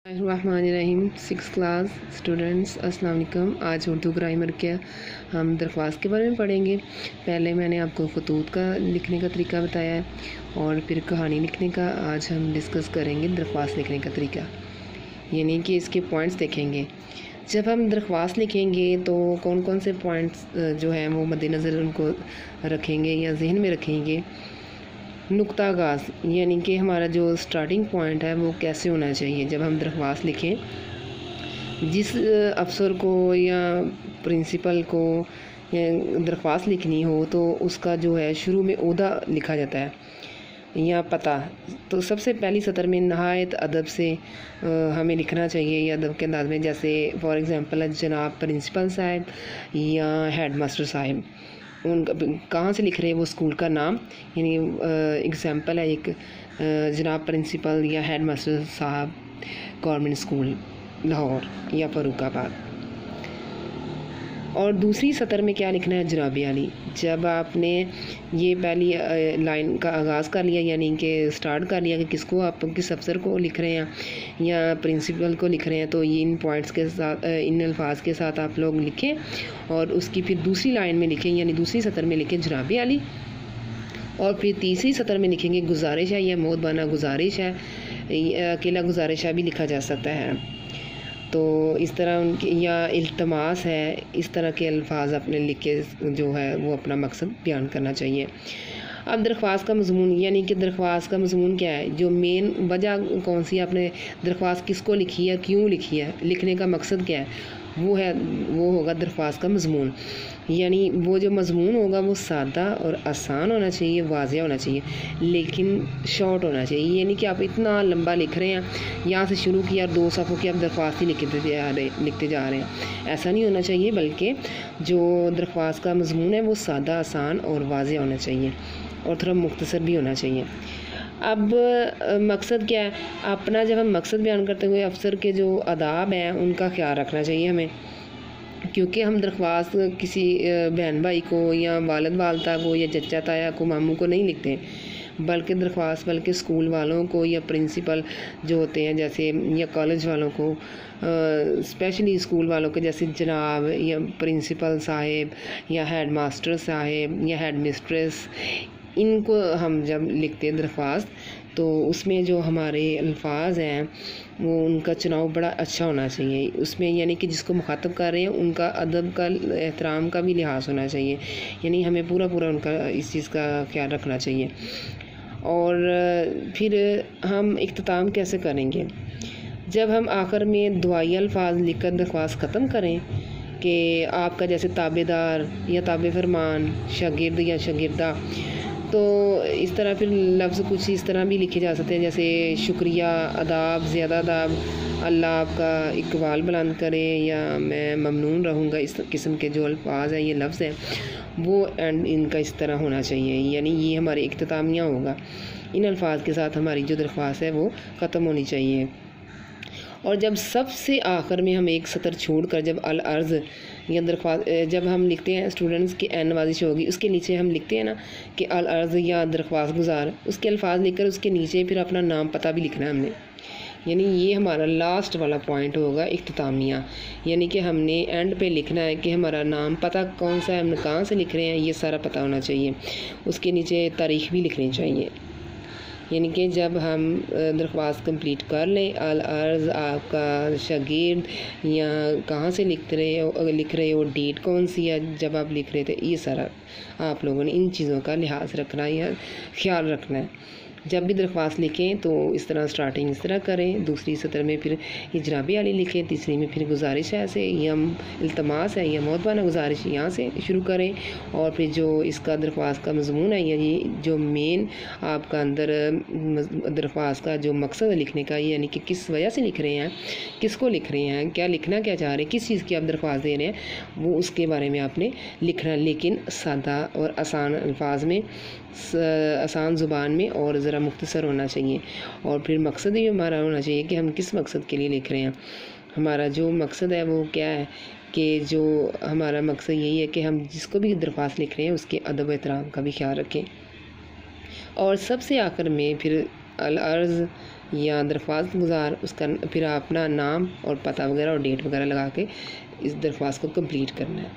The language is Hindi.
रहीम 6th क्लास स्टूडेंट्स अस्सलाम वालेकुम। आज उर्दू ग्रामर के हम दरख्वास्त के बारे में पढ़ेंगे। पहले मैंने आपको खतूत का लिखने का तरीका बताया है और फिर कहानी लिखने का आज हम डिस्कस करेंगे दरख्वास्त लिखने का तरीका, यानी कि इसके पॉइंट्स देखेंगे। जब हम दरख्वास्त लिखेंगे तो कौन कौन से पॉइंट्स जो हैं वो मद्देनज़र उनको रखेंगे या जहन में रखेंगे। नुक्ता आगाज़, यानी कि हमारा जो स्टार्टिंग पॉइंट है वो कैसे होना चाहिए। जब हम दरख्वास्त लिखें, जिस अफसर को या प्रिंसिपल को दरख्वास्त लिखनी हो तो उसका जो है शुरू में ओहदा लिखा जाता है या पता। तो सबसे पहली सतर में नहायत अदब से हमें लिखना चाहिए या अदब के अंदाज में, जैसे फॉर एग्ज़ाम्पल जनाब प्रिंसिपल साहब या हेड मास्टर साहब। उनका कहाँ से लिख रहे हैं वो स्कूल का नाम, यानी एग्ज़ाम्पल है एक जनाब प्रिंसिपल या हेड मास्टर साहब गवर्नमेंट स्कूल लाहौर या फ़र्रुखाबाद। और दूसरी सतर में क्या लिखना है, जनाबे आली। जब आपने ये पहली लाइन का आगाज़ कर लिया, यानी कि स्टार्ट कर लिया कि किसको आप किस अफसर को लिख रहे हैं या प्रिंसिपल को लिख रहे हैं, तो ये इन पॉइंट्स के साथ इन अल्फाज के साथ आप लोग लिखें और उसकी फिर दूसरी लाइन में लिखें, यानी दूसरी सतर में लिखें जनाबे आली। और फिर तीसरी सतर में लिखेंगे गुजारिश है या मोहब्बाना गुजारिश है, अकेला गुजारिश है भी लिखा जा सकता है। तो इस तरह उनकी या इल्तमास है, इस तरह के अल्फाज अपने लिख के जो है वो अपना मकसद बयान करना चाहिए। अब दरख्वास्त का मज़मून, यानी कि दरख्वास्त का मज़मून क्या है, जो मेन वजह कौन सी आपने दरख्वास्त किसको लिखी है, क्यों लिखी है, लिखने का मकसद क्या है, वो होगा दरख्वास्त का मज़मून। यानी वो जो मज़मून होगा वो सादा और आसान होना चाहिए, वाज़ेह होना चाहिए, लेकिन शॉर्ट होना चाहिए। यानी कि आप इतना लंबा लिख रहे हैं, यहाँ से शुरू किया 2 सफ़ों की आप दरख्वास्त ही लिखते जा रहे हैं, ऐसा नहीं होना चाहिए। बल्कि जो दरख्वास्त का मज़मून है वो सादा, आसान और वाज़ेह होना चाहिए और थोड़ा मुख्तसर भी होना चाहिए। अब मकसद क्या है अपना, जब हम मकसद बयान करते हुए अफसर के जो आदाब हैं उनका ख्याल रखना चाहिए हमें, क्योंकि हम दरख्वास्त किसी बहन भाई को या वालिद वालदा को या चचा ताया को, मामू को नहीं लिखते, बल्कि स्कूल वालों को या प्रिंसिपल जो होते हैं जैसे, या कॉलेज वालों को, स्पेशली स्कूल वालों को जैसे जनाब या प्रिंसिपल साहिब या हेड मास्टर साहिब या हेड मिस्ट्रेस, इनको हम जब लिखते हैं दरख्वास्त तो उसमें जो हमारे अल्फाज हैं वो उनका चुनाव बड़ा अच्छा होना चाहिए। उसमें यानी कि जिसको मुखातब कर रहे हैं उनका अदब का, एहतराम का भी लिहाज होना चाहिए, यानी हमें पूरा उनका इस चीज़ का ख्याल रखना चाहिए। और फिर हम इख्तिताम कैसे करेंगे, जब हम आखिर में दुआई अल्फाज लिखकर दरख्वास्त ख़त्म करें कि आपका जैसे ताबेदार या ताबे फरमान, शागिर्द या शागिर्दा, तो इस तरह फिर लफ्ज़ कुछ इस तरह भी लिखे जा सकते हैं जैसे शुक्रिया, अदाब, ज़्यादा अदाब, अल्लाह आपका इकबाल बुलंद करे या मैं ममनून रहूँगा। इस किस्म के जो अल्फाज हैं, ये लफ्ज़ हैं, वो एंड इनका इस तरह होना चाहिए, यानी ये हमारे इख्तितामिया होगा। इन अल्फाज के साथ हमारी जो दरख्वास्त है वो ख़त्म होनी चाहिए। और जब सबसे आखिर में हम एक सतर छोड़कर जब अल अर्ज़ या दरख्वास्त, जब हम लिखते हैं स्टूडेंट्स की एन नवाजिश होगी, उसके नीचे हम लिखते हैं ना कि अल अर्ज़ या दरख्वास्त गुजार, उसके अल्फाज लिखकर उसके नीचे फिर अपना नाम पता भी लिखना है हमने, यानी ये हमारा लास्ट वाला पॉइंट होगा इख्तितामिया। यानी कि हमने एंड पे लिखना है कि हमारा नाम पता कौन सा है, हम कहाँ से लिख रहे हैं, ये सारा पता होना चाहिए। उसके नीचे तारीख़ भी लिखनी चाहिए, यानी कि जब हम दरख्वास्त कंप्लीट कर लें, अल अर्ज़ आपका शागिर्द या कहाँ से लिख रहे हो, डेट कौन सी है जब आप लिख रहे थे, ये सारा आप लोगों ने इन चीज़ों का लिहाज रखना या ख्याल रखना है। जब भी दरख्वास्त लिखें तो इस तरह स्टार्टिंग इस तरह करें, दूसरी सतर में फिर जनाबे आली लिखें, तीसरी में फिर गुजारिश है से या इल्तमास है या मोहब्बाना गुजारिश यहाँ से शुरू करें। और फिर जो इसका दरख्वास्त का मज़मून है, यानी जो मेन आपका अंदर दरख्वास्त का जो मकसद है लिखने का, यानी कि किस वजह से लिख रहे हैं, किसको लिख रहे हैं, क्या लिखना क्या चाह रहे हैं, किस चीज़ की आप दरख्वास्त दे रहे हैं, वो उसके बारे में आपने लिखना, लेकिन सादा और आसान अल्फाज में, आसान ज़ुबान में और ज़रा मुख्तसर होना चाहिए। और फिर मकसद ही हमारा होना चाहिए कि हम किस मकसद के लिए लिख रहे हैं। हमारा जो मकसद है वो क्या है कि जो हमारा मकसद यही है कि हम जिसको भी दरख्वास्त लिख रहे हैं उसके अदब एहतराम का भी ख्याल रखें। और सबसे आखिर में फिर अल अर्ज़ या दरख्वास्त गुज़ार, उसका फिर अपना नाम और पता वगैरह और डेट वगैरह लगा के इस दरख्वास्त को कंप्लीट करना है।